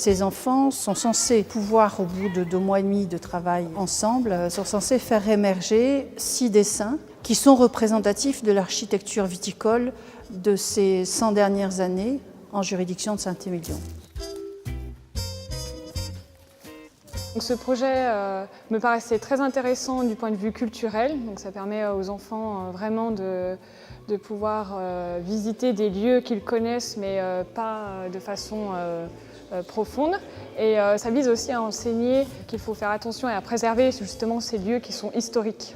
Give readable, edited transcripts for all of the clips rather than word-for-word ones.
Ces enfants sont censés pouvoir, au bout de 2 mois et demi de travail ensemble, sont censés faire émerger 6 dessins qui sont représentatifs de l'architecture viticole de ces 100 dernières années en juridiction de Saint-Émilion. Donc ce projet me paraissait très intéressant du point de vue culturel. Donc ça permet aux enfants vraiment de pouvoir visiter des lieux qu'ils connaissent mais pas de façon profonde. Et ça vise aussi à enseigner qu'il faut faire attention et à préserver justement ces lieux qui sont historiques.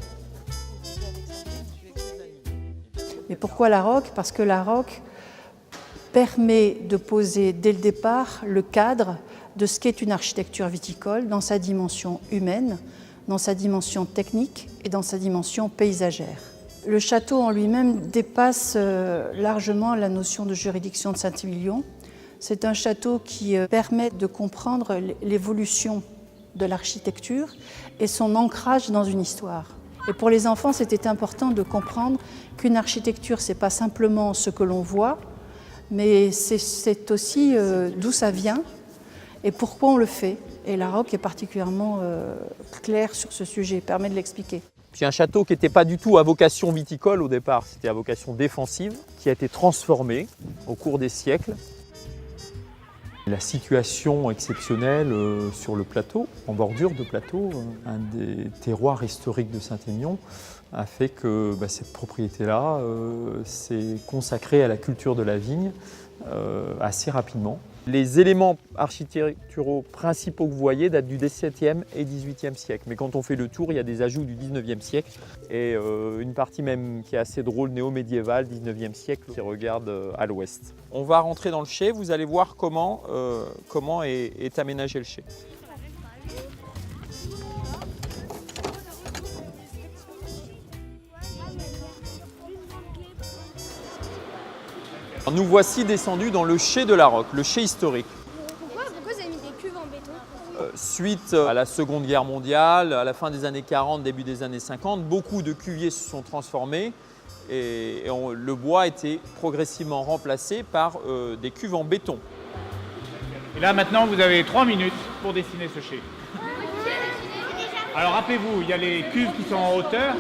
Mais pourquoi la ROC? Parce que la ROC permet de poser dès le départ le cadre de ce qu'est une architecture viticole dans sa dimension humaine, dans sa dimension technique et dans sa dimension paysagère. Le château en lui-même dépasse largement la notion de juridiction de Saint-Émilion. C'est un château qui permet de comprendre l'évolution de l'architecture et son ancrage dans une histoire. Et pour les enfants, c'était important de comprendre qu'une architecture, ce n'est pas simplement ce que l'on voit, mais c'est aussi d'où ça vient et pourquoi on le fait. Et la ROC est particulièrement claire sur ce sujet, permet de l'expliquer. C'est un château qui n'était pas du tout à vocation viticole au départ, c'était à vocation défensive, qui a été transformé au cours des siècles. La situation exceptionnelle sur le plateau, en bordure de plateau, un des terroirs historiques de Saint-Émilion, a fait que cette propriété-là s'est consacrée à la culture de la vigne assez rapidement. Les éléments architecturaux principaux que vous voyez datent du XVIIe et XVIIIe siècle. Mais quand on fait le tour, il y a des ajouts du XIXe siècle et une partie même qui est assez drôle, néo-médiévale, XIXe siècle, qui regarde à l'ouest. On va rentrer dans le chai, vous allez voir comment est aménagé le chai. Nous voici descendus dans le chai de la ROC, le chai historique. Pourquoi vous avez mis des cuves en béton? Suite à la Seconde Guerre mondiale, à la fin des années 40, début des années 50, beaucoup de cuviers se sont transformés et le bois a été progressivement remplacé par des cuves en béton. Et là maintenant vous avez 3 minutes pour dessiner ce chai. Alors rappelez-vous, il y a les cuves qui sont en hauteur,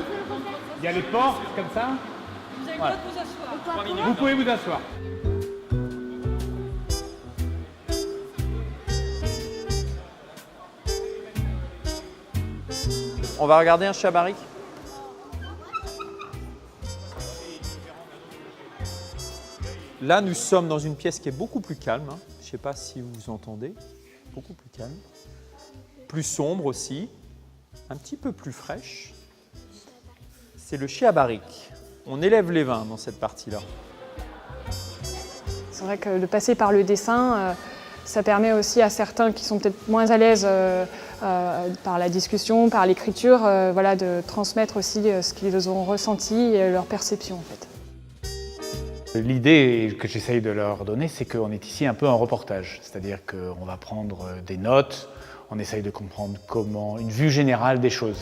il y a les portes comme ça. Voilà. Vous pouvez vous asseoir. On va regarder un chai à barrique. Là, nous sommes dans une pièce qui est beaucoup plus calme. Je ne sais pas si vous entendez. Beaucoup plus calme. Plus sombre aussi. Un petit peu plus fraîche. C'est le chai à barrique. On élève les vins dans cette partie-là. C'est vrai que de passer par le dessin, ça permet aussi à certains qui sont peut-être moins à l'aise par la discussion, par l'écriture, de transmettre aussi ce qu'ils ont ressenti et leur perception en fait. L'idée que j'essaye de leur donner, c'est qu'on est ici un peu en reportage. C'est-à-dire qu'on va prendre des notes, on essaye de comprendre une vue générale des choses.